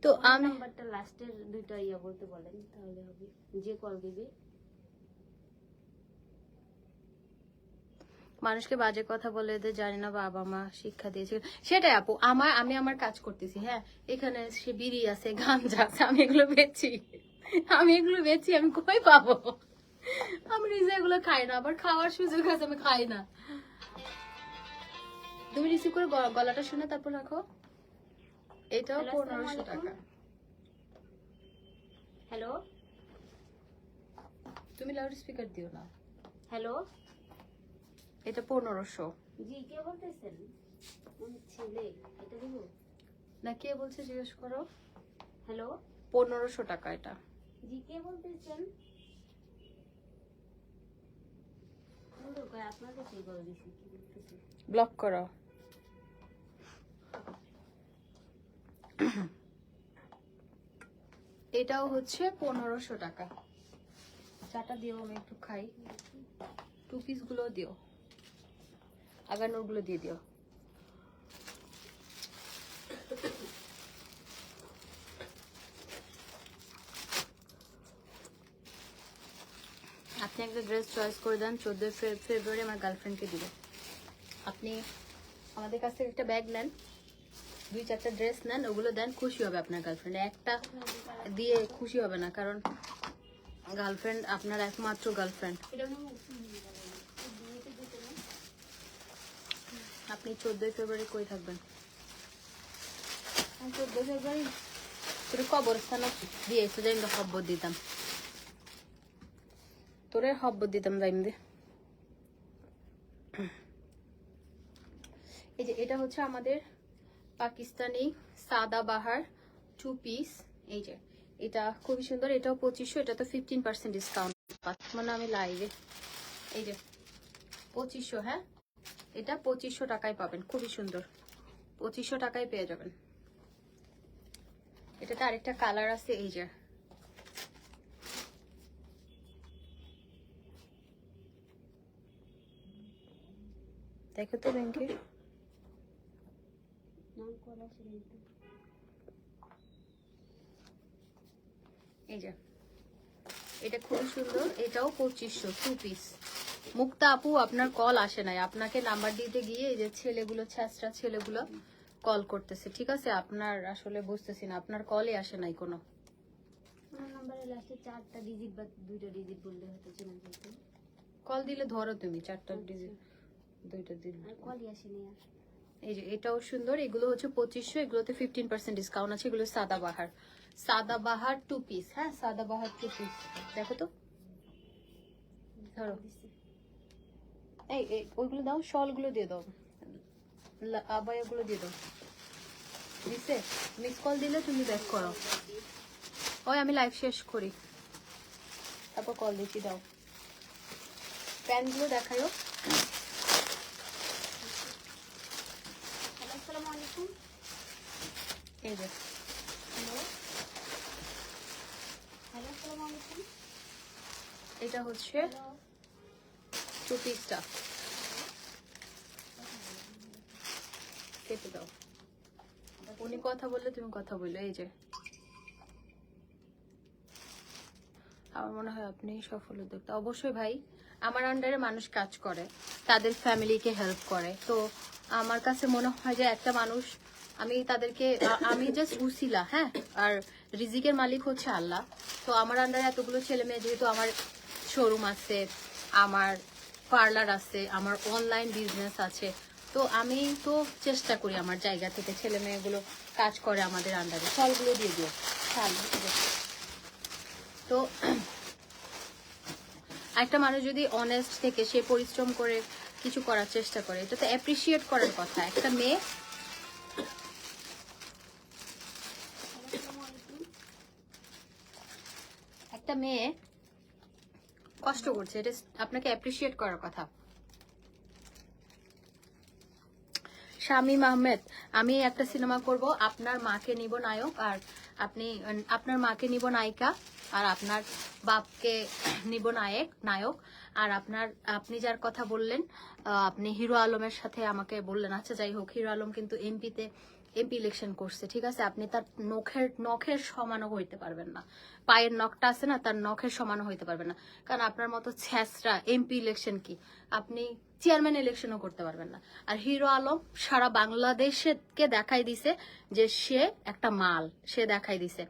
তো আমি নাম্বারটা লাস্টের দুইটা বলতে বলেন, তাহলে হবে। যে কল দিবে মানুষকে বাজে কথা বলে এদের জানি না বাবা মা শিক্ষা দিয়েছে, সেটাই আপু। আমি আমার কাজ করতেছি, হ্যাঁ, এখানে সে বিড়ি আছে, গাঞ্জা আছে, আমি এগুলো বেচি, আমি কই পাবো? আমি নিজে এগুলো খাই না, আবার খাওয়ার সুযোগ আছে, আমি খাই না। তুমি রিসিভ করে গলাটা শুনে তারপর রাখো। এটাও 1500 টাকা। হ্যালো, তুমি লাউড স্পিকার দিও না। হ্যালো, এটা 1500। জি কে বলতেছেন? ছেলে, এটা দিব না, কে বলছে জিজ্ঞেস করো। হ্যালো, 1500 টাকা এটা। জি কে বলতেছেন? আপনার কাছে কল দিছি, কি বলতেছেন? ব্লক করো। এটাও হচ্ছে 1500 টাকা। চাটা দিও, আমি একটু খাই। 2 পিস গুলো দিও, আগানোর গুলো দিয়ে দিও। আপনি একটা ড্রেস চয়েস করে দেন, 14 ফেব্রুয়ারি আমার গার্লফ্রেন্ডকে দিবে। আপনি আমাদের কাছ থেকে একটা ব্যাগ নেন, 2-4টা ড্রেস নেন, ওগুলো দেন, খুশি হবে আপনার গার্লফ্রেন্ড। একটা দিয়ে খুশি হবে না, কারণ গার্লফ্রেন্ড আপনার একমাত্র গার্লফ্রেন্ড। আপনি 14 ফেব্রুয়ারি কই থাকবেন? 14 ফেব্রুয়ারি তোর কবরস্থানে দিয়েছে, যে আমি খবর দিতাম, তোরে খবর দিতাম যাইম দে। এই যে এটা হচ্ছে আমাদের পাকিস্তানি সাদা বাহার 2 পিস। এই যে এটা খুবই সুন্দর, এটাও 2500, এটা তো 15% ডিসকাউন্ট। মানে আমি লাইভে এই যে 2500, হ্যাঁ এটা 2500 টাকায় পাবেন, খুবই সুন্দর, 2500 টাকায় পেয়ে যাবেন। এটাতে আরেকটা কালার আছে, এই যে দেখো তো ব্যাংকে, এই যে এটা খুবই সুন্দর, এটাও 2500, 2 পিস। মুক্তা আপু আপনার কল আসে নাই, আপনাকে নাম্বার দিতে গিয়ে এই যে ছেলেগুলো, ছ্যাঁচড়া ছেলেগুলো কল করতেছে, ঠিক আছে? আপনার আসলে বুঝতেছি না, আপনার কলই আসে নাই কোনো। আমার নাম্বারে লাস্টে 4টা ডিজিট বা 2টা ডিজিট বললে হতো, চেনা যেত। কল দিলে ধরো তুমি, 4টা ডিজিট 2টা দিন। আর কলই আসেনি আর। এই যে এটাও সুন্দর, এগুলো হচ্ছে 2500, এগুলোতে 15% ডিসকাউন্ট আছে। এগুলো সাদাবাহার, সাদাবাহার 2 পিস, হ্যাঁ সাদাবাহার 2 পিস। দেখো তো, ধরো এই ওইগুলো দাও, শলগুলো দিয়ে দাও, আবায়াগুলো দিয়ে দাও। দিছে, মিস কল দিলে তুমি ব্যাক করো। ওই আমি লাইভ শেষ করি, তারপর কল দিচ্ছি, দাও। প্যান্টগুলো দেখায়ও। হ্যালো, আসসালামু আলাইকুম। এই যে হ্যালো, হ্যালো, আসসালামু আলাইকুম। এটা হচ্ছে হ্যালো, 2 পিসটা, কেটে দাও। উনি কথা বললে তুমি কথা বললে। এই যে আমার মনে হয় আপনি সফল উদ্যোক্তা। অবশ্যই ভাই, আমার আন্ডারে মানুষ কাজ করে, তাদের ফ্যামিলিকে হেল্প করে, তো আমার কাছে মনে হয় যে একটা মানুষ, আমি তাদেরকে আমি জাস্ট উসিলা, হ্যাঁ, আর রিজিকের মালিক হচ্ছে আল্লাহ। তো আমার আন্ডারে এতগুলো ছেলে মেয়ে, যেহেতু আমার শোরুম আছে, আমার পার্লার আছে, আমার অনলাইন বিজনেস আছে, তো আমি তো চেষ্টা করি আমার জায়গা থেকে, ছেলে মেয়েগুলো কাজ করে আমাদের আন্ডারে। ফলগুলো দিয়ে দিও, শাল। তো একটা মানুষ যদি অনেস্ট থেকে সে পরিশ্রম করে কিছু করার চেষ্টা করে, এটা তো অ্যাপ্রিসিয়েট করার কথা। একটা মেয়ে, আসসালামু আলাইকুম। একটা মেয়ে কষ্ট করছে, এটা আপনাকে অ্যাপ্রিসিয়েট করার কথা। শামীম আহমেদ, আমি একটা সিনেমা করব, আপনার মাকে নিব নায়ক, আর আপনি আপনার মাকে নিব নায়িকা, আর আপনার বাপকে নিব নায়ক, আর আপনি যার কথা বললেন, আপনি হিরো আলমের সাথে আমাকে বললেন, আচ্ছা যাই হোক, হিরো আলম কিন্তু এমপি ইলেকশন করছে, ঠিক আছে? আপনি তার নখের সমানও হইতে পারবেন না, পায়ের নখটা আছে না, তার নখের সমানও হইতে পারবেন না, কারণ আপনার মতো ছ্যাঁচড়া এমপি ইলেকশন কি, আপনি চেয়ারম্যান ইলেকশনও করতে পারবেন না। আর হিরো আলম সারা বাংলাদেশকে দেখাই দিছে যে সে একটা মাল, সে দেখাই দিছে।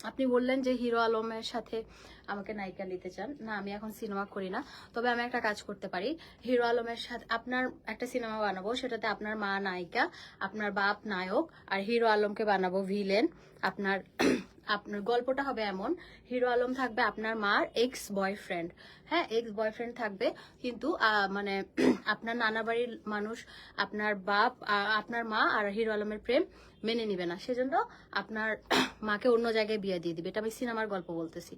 আপনি বললেন যে হিরো আলমের সাথে আমাকে নায়িকা নিতে চান, না আমি এখন সিনেমা করি না, তবে আমি একটা কাজ করতে পারি, হিরো আলমের সাথে আপনার একটা সিনেমা বানাবো, সেটাতে আপনার মা নায়িকা, আপনার বাপ নায়ক, আর হিরো আলমকে বানাবো ভিলেন। আপনার আপনার গল্পটা হবে এমন, হিরো আলম থাকবে আপনার মার এক্স বয়ফ্রেন্ড, হ্যাঁ এক্স বয়ফ্রেন্ড থাকবে, কিন্তু মানে আপনার নানা বাড়ির মানুষ, আপনার বাপ, আপনার মা আর হিরো আলমের প্রেম মেনে নিবে না, সেজন্য আপনার মাকে অন্য জায়গায় বিয়ে দিয়ে দিবে। এটা আমি সিনেমার গল্প বলতেছি।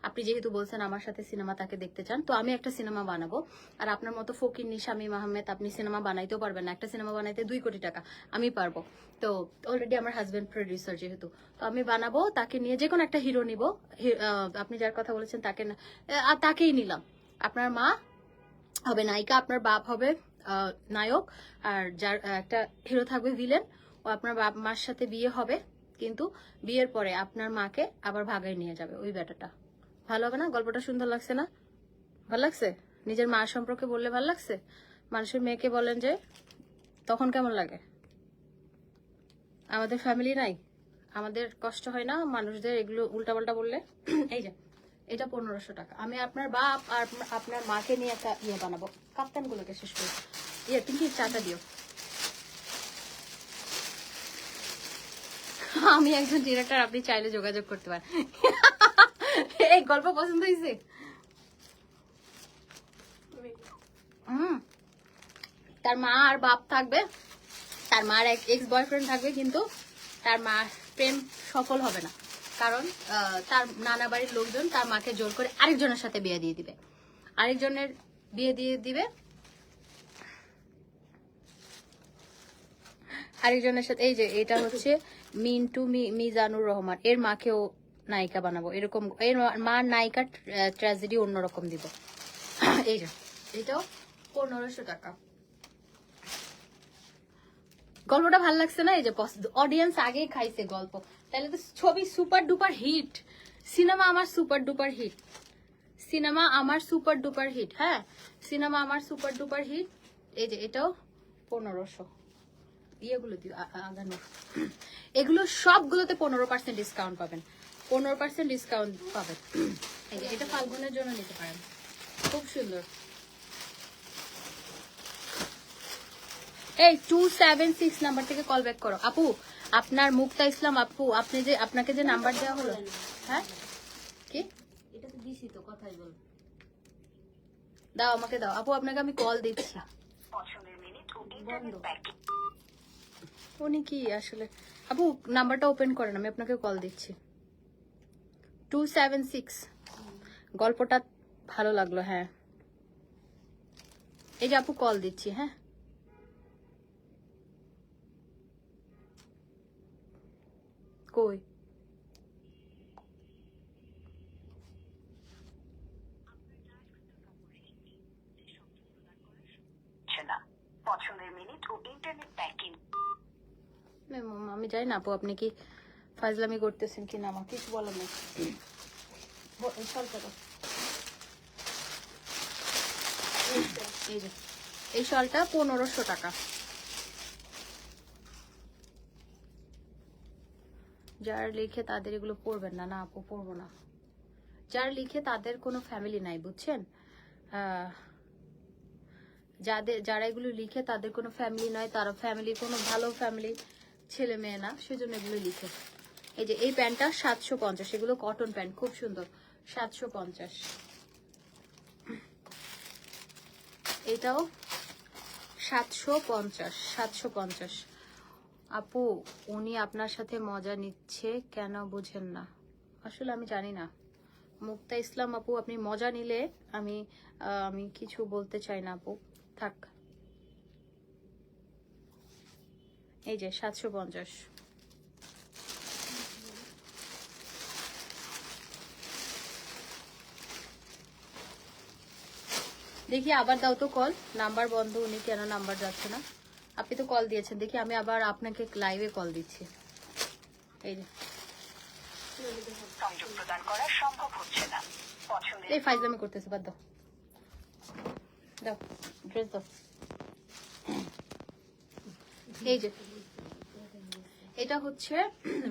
আপনি যেহেতু বলছেন আমার সাথে সিনেমা তাকে দেখতে চান, তো আমি একটা সিনেমা বানাবো। আর আপনার মতো ফকিন্নি শামীম আহমেদ আপনি সিনেমা বানাইতেও পারবেন না, একটা সিনেমা বানাইতে 2 কোটি টাকা, আমি পারবো। তো অলরেডি আমার হাজবেন্ড প্রডিউসার, যেহেতু তো আমি বানাবো, তাকে নিয়ে যে কোনো একটা হিরো নিব। আপনি যার কথা বলেছেন তাকে তাকেই নিলাম। আপনার মা হবে নায়িকা, আপনার বাপ হবে নায়ক, আর যার একটা হিরো থাকবে ভিলেন। ও আপনার বাপ মার সাথে বিয়ে হবে, কিন্তু বিয়ের পরে আপনার মাকে আবার ভাগায় নিয়ে যাবে ওই বেটাটা। ভালো হবে না? গল্পটা সুন্দর লাগছে না? ভালো লাগছে? নিজের মা সম্পর্কে বললে ভালো লাগছে? মানুষের মেয়েকে বলেন যে, তখন কেমন লাগে? আমাদের ফ্যামিলি নাই, আমাদের কষ্ট হয় না মানুষদের এগুলো উল্টাপাল্টা বললে? এই যে এটা 1500 টাকা। আমি আপনার বাপ আর আপনার মাকে নিয়ে একটা ইয়ে বানাবো। কাপ্তানগুলোকে শেষ করি। তুমি চাটা দিও। আমি একজন ডিরেক্টর, আপনি চাইলে যোগাযোগ করতে পারেন। এই গল্প পছন্দ হয়েছে? তার মা আর বাপ থাকবে, তার মার এক্স বয়ফ্রেন্ড থাকবে, কিন্তু তার মা প্রেম সফল হবে না, কারণ তার নানা বাড়ির লোকজন তার মাকে জোর করে আরেকজনের সাথে বিয়ে দিয়ে দিবে। আরেকজনের বিয়ে দিয়ে দিবে। আরেকজনের সাথে, এই যে এটা হচ্ছে মিন্টু মিজানুর রহমান, এর মাকেও নায়িকা বানাবো এরকম, এর মার নায়িকা ট্র্যাজেডি অন্যরকম দিব। এই যে এটাও 1500 টাকা। গল্পটা ভালো লাগছে না? এই যে অডিয়েন্স আগেই খাইছে গল্প, তাহলে তো ছবি সুপার ডুপার হিট, সিনেমা আমার সুপার ডুপার হিট, সিনেমা আমার সুপার ডুপার হিট। হ্যাঁ, সিনেমা আমার সুপার ডুপার হিট। এই যে এটাও 1500। ইয়েগুলো দিও আগানো, এগুলো সবগুলোতে 15% ডিসকাউন্ট পাবেন, 15% ডিসকাউন্ট পাবেন। এই যে এটা ফাল্গুনের জন্য নিতে পারেন, খুব সুন্দর। এই 276 নাম্বার থেকে কল ব্যাক করো আপু। আপনার মুক্তা ইসলাম আপু, আপনি যে, আপনাকে যে নাম্বার দেওয়া হলো, হ্যাঁ কি এটা তো দিছি তো, কথাই বল। দাও আমাকে দাও আপু, আপনাকে আমি কল দিচ্ছি। বন্ধ। উনি কি আসলে, আপু নাম্বারটা ওপেন করেন, আমি আপনাকে কল দিচ্ছি। 276। গল্পটা ভালো লাগলো। হ্যাঁ, এই যে আপু কল দিচ্ছি। হ্যাঁ, কই আমি জানি না আপু, আপনি কি ফাজলামি করতেছেন কিনা, আমার কিছু বলার নেই। এই যে এই শালটা 1500 টাকা। যারা লিখে তাদের এগুলো পড়বেন না। না আপু, পড়বো না। যারা লিখে তাদের কোনো ফ্যামিলি নাই, বুঝছেন? যারা এগুলো লিখে তাদের কোনো ফ্যামিলি নয়, তারা ফ্যামিলি, কোনো ভালো ফ্যামিলি ছেলে মেয়ে না, সেজন্য এগুলো লিখে। এই যে এই প্যান্টটা 750, এগুলো কটন প্যান্ট, খুব সুন্দর, 750। এটাও 750, 750। আপু উনি আপনার সাথে মজা নিচ্ছে কেন বুঝেন না? আসলে আমি জানি না মুক্তা ইসলাম আপু, আপনি মজা নিলে আমি কিছু বলতে চাই না আপু, থাক। এই যে 750। দেখি আবার দাও তো কল, নাম্বার বন্ধ, উনি কেন নাম্বার যাচ্ছে না? আপনি তো কল দিয়েছেন, দেখি আমি আবার আপনাকে লাইভে কল দিচ্ছি। এই যে সংযোগ প্রদান করা সম্ভব হচ্ছে না। এই ফাইজলামি করতেছে, বাদ দাও, দাও ড্রেস দাও। এই যে এটা হচ্ছে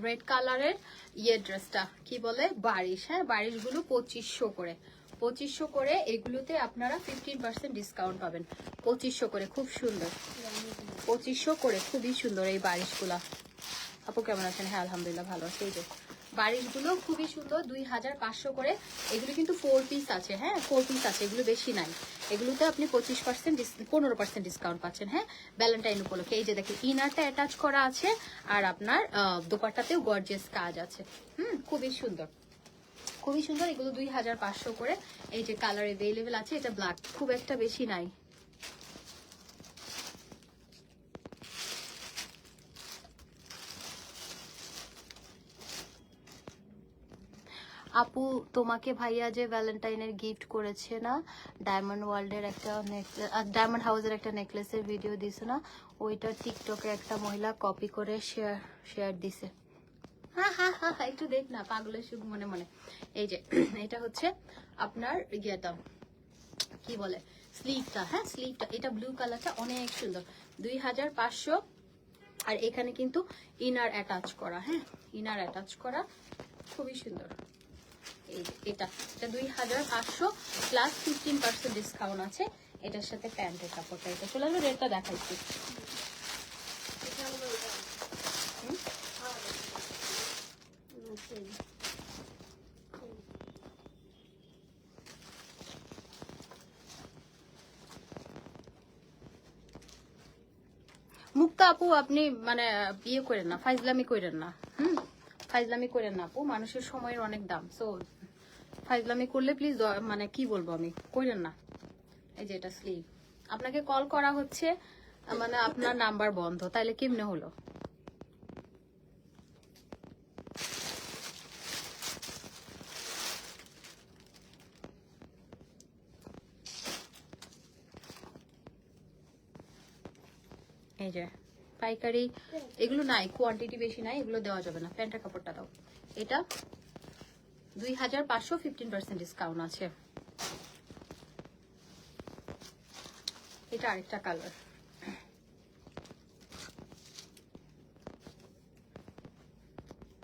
রেড কালারের ইয়ে ড্রেসটা, কি বলে, বারিশ। হ্যাঁ, বারিশগুলো 2500 করে, 2500 করে। এগুলোতে আপনারা 15% ডিসকাউন্ট পাবেন, 2500 করে, খুব সুন্দর, 2500 করে, খুবই সুন্দর এই বারিশগুলা। আপু কেমন আছেন? হ্যাঁ আলহামদুলিল্লাহ ভালো আছে। এই যে বারিশগুলো খুবই সুন্দর, 2500 করে। এগুলো কিন্তু 4 পিস আছে। হ্যাঁ, 4 পিস আছে, এগুলো বেশি নাই। এগুলোতে আপনি 15% ডিসকাউন্ট পাচ্ছেন। হ্যাঁ, ভ্যালেন্টাইন উপলক্ষে। এই যে দেখেন ইনারটা অ্যাটাচ করা আছে, আর আপনার দোপাট্টাতেও গর্জিয়াস কাজ আছে। খুবই সুন্দর, খুবই সুন্দর। এগুলো 2500 করে। এই যে কালার অ্যাভেলেবেল আছে, এটা ব্ল্যাক, খুব একটা বেশি নাই। আপু তোমাকে ভাইয়া যে ভ্যালেন্টাইনের গিফট করেছে না, ডায়মন্ড ওয়ার্ল্ডের একটা ডায়মন্ড হাউসের একটা নেকলেসের ভিডিও দিছে না, ওইটা টিকটকে একটা মহিলা কপি করে শেয়ার দিছে। হ্যাঁ হ্যাঁ হ্যাঁ, একটু দেখ না, পাগলের সুখ মনে মনে। এই যে এটা হচ্ছে আপনার ইয়েটা, কি বলে, স্লিভটা। হ্যাঁ, স্লিভটা, এটা ব্লু কালারটা অনেক সুন্দর, 2500। আর এখানে কিন্তু ইনার অ্যাটাচ করা। হ্যাঁ, ইনার অ্যাটাচ করা, খুবই সুন্দর। এই যে এটা 2500 প্লাস 15% ডিসকাউন্ট আছে। এটার সাথে প্যান্টের কাপড়টা, এটা চলে আসবে, রেটটা দেখাইছি। মুক্তা আপু আপনি মানে ইয়ে করেন না, ফাইজলামি করেন না। ফাইজলামি করেন না আপু, মানুষের সময়ের অনেক দাম। সো ফাইজলামি করলে প্লিজ, মানে কি বলবো আমি, করেন না। এই যে এটা স্লিভ। আপনাকে কল করা হচ্ছে, মানে আপনার নাম্বার বন্ধ, তাইলে কেমনে হলো? এই যে পাইকারি এগুলো নাই, কোয়ান্টিটি বেশি নাই, এগুলো দেওয়া যাবে না। প্যান্টের কাপড়টা দাও। এটা 2500, 15% ডিসকাউন্ট আছে। এটা আরেকটা কালার।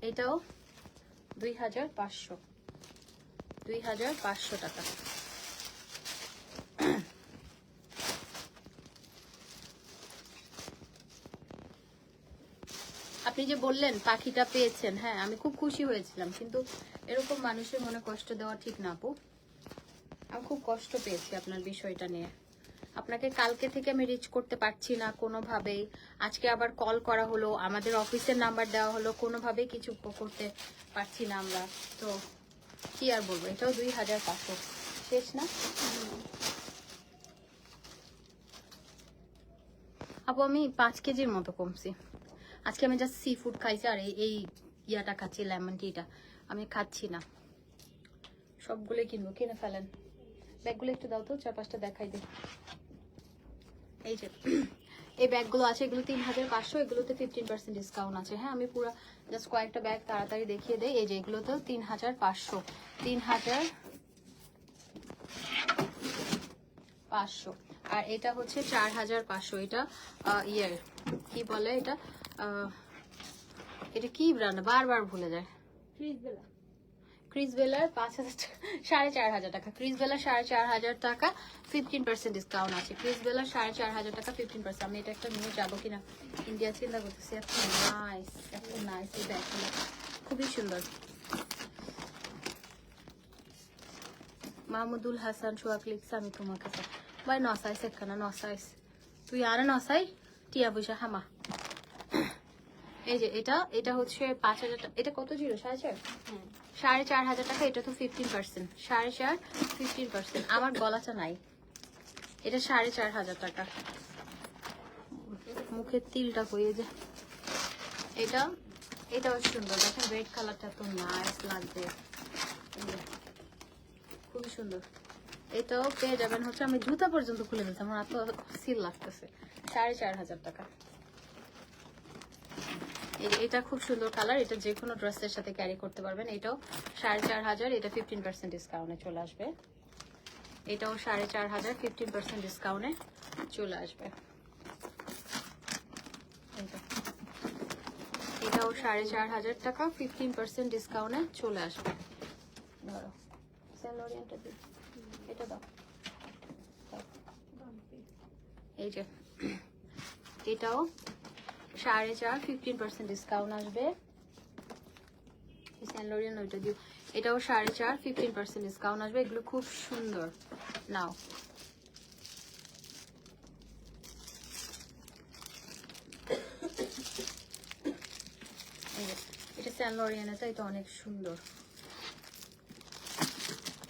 এটাও 2500 টাকা। আপনি যে বললেন পাখিটা পেয়েছেন, হ্যাঁ আমি খুব খুশি হয়েছিলাম, কিন্তু এরকম মানুষের মনে কষ্ট দেওয়া ঠিক না আপু। আমি খুব কষ্ট পেয়েছি আপনার বিষয়টা নিয়ে। আপনাকে কালকে থেকে আমি রিচ করতে পারছি না কোনোভাবেই। আজকে আবার কল করা হলো, আমাদের অফিসের নাম্বার দেওয়া হলো, কোনোভাবেই কিছু করতে পারছি না আমরা। তো কি আর বলবো, এটাও 2500 শেষ না আপু? আমি 5 কেজির মতো কমছি। আজকে আমি জাস্ট সি ফুড খাইছি আর এই ইয়াটা খাচ্ছি, লেমন টিটা আমি খাচ্ছি না। সবগুলো কিনবো, কিনে ফেলেন। ব্যাগগুলো একটু দাও তো, 4-5টা দেখাই দিই। এই যে এই ব্যাগগুলো আছে, এগুলো 3500, এগুলোতে 15% ডিসকাউন্ট আছে। হ্যাঁ আমি পুরো জাস্ট কয়েকটা ব্যাগ তাড়াতাড়ি দেখিয়ে দেই। এই যে এগুলোতেও 3500, 3500। আর এটা হচ্ছে 4500। এটা ইয়ের কি বলে এটা, এটা কি ব্র্যান্ড বারবার ভুলে যায়। ক্রিসবেলার 4500 টাকা। ক্রিসবেলার 4500 টাকা, 15% ডিসকাউন্ট আছে। ক্রিসবেলার 4500 টাকা, 15%। আমি এটা একটা নিয়ে যাবো কিনা ইন্ডিয়া চিন্তা করতেছি। এত নাইস, এত নাইস এই ব্যাগগুলো, খুবই সুন্দর। মাহমুদুল হাসান সোহাগ লিখছে আমি তোমাকে ভাই নসাইস একখানা নসাইস, তুই আর নসাই টিয়া পয়সা হামা। এই যে এটা হচ্ছে 5000 টাকা। এটা কত ছিল? 4500। 4500 টাকা। এটা তো 15%, 4500, 15%। আমার গলাটা নাই। এটা 4500 টাকা। মুখের তিলটা কইয়ে যে এটাও সুন্দর। দেখেন রেড কালারটা তো নাইস লাগবে, খুবই সুন্দর। এটাও পেয়ে যাবেন হচ্ছে, আমি জুতা পর্যন্ত খুলে দিচ্ছি, আমার এত সিল লাগতেছে। 4500 টাকা। এটা খুব সুন্দর কালার, এটা যে কোনো ড্রেসের সাথে ক্যারি করতে পারবেন। এটাও 4500, এটা 15% ডিসকাউন্টে চলে আসবে। এটাও 4500, 15% ডিসকাউন্টে চলে আসবে। এটাও 4500 টাকা, 15% ডিসকাউন্টে চলে আসবে। ধরো এটা দাও। এই যে এটাও 4500, 15% ডিসকাউন্ট আসবে। সেন্ট লরিয়ান ওইটা দিও। এটাও 4500, 15% ডিসকাউন্ট আসবে। এগুলো খুব সুন্দর। নাও এটা সেন্ট লরিয়ান, এটা অনেক সুন্দর।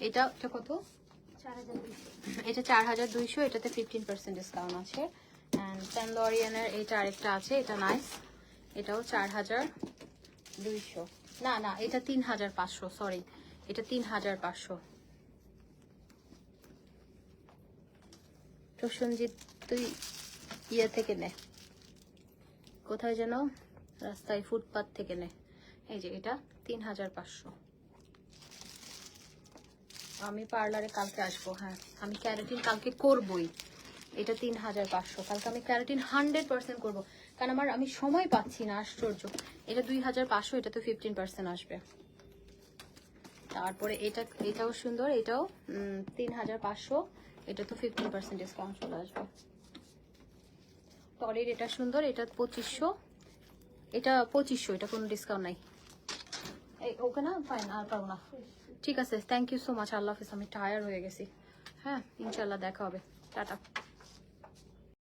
এটা কত? 4200। এটা 4200, এটাতে 15% ডিসকাউন্ট আছে। এন্ড সেন্ট লরিয়ানের এটা আরেকটা আছে, এটা নাইস। এটাও 4200। না এটা 3500, সরি এটা 3500। প্রসঞ্জিৎ তুই ইয়ে থেকে নে, কোথায় যেন রাস্তায় ফুটপাথ থেকে নে। এই যে এটা 3500। আমি পার্লারে কালকে আসবো। হ্যাঁ আমি ক্যারাটিন কালকে করবই। এটা 3500। কালকে আমি ক্যারাটিন 100% করবো, কারণ আমি সময় পাচ্ছি না, আশ্চর্য। এটা 2500, এটা তো 15% আসবে। তারপরে এটাও সুন্দর, এটাও 3500, এটা তো 15% ডিসকাউন্ট চলে আসবে। টরের এটা সুন্দর, এটা 2500, এটা 2500, এটা কোনো ডিসকাউন্ট নাই। এই ওকে না, ফাইন আর পাবো না। ঠিক আছে, থ্যাংক ইউ সো মাচ। আল্লাহ হাফিজ। আমি টায়ার্ড হয়ে গেছি। হ্যাঁ ইনশাল্লাহ দেখা হবে, টাটা।